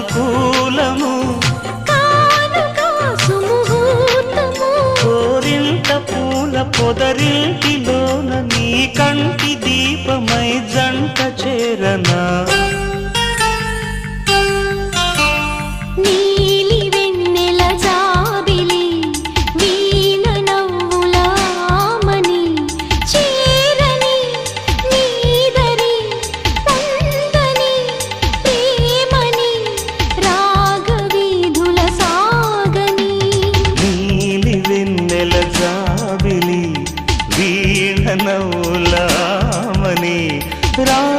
అనుకూలము కోరింత పూల పొదరింటిలోన నీ కంటి దీపమై జంట చేరనా వీణ నవ్వులామని రా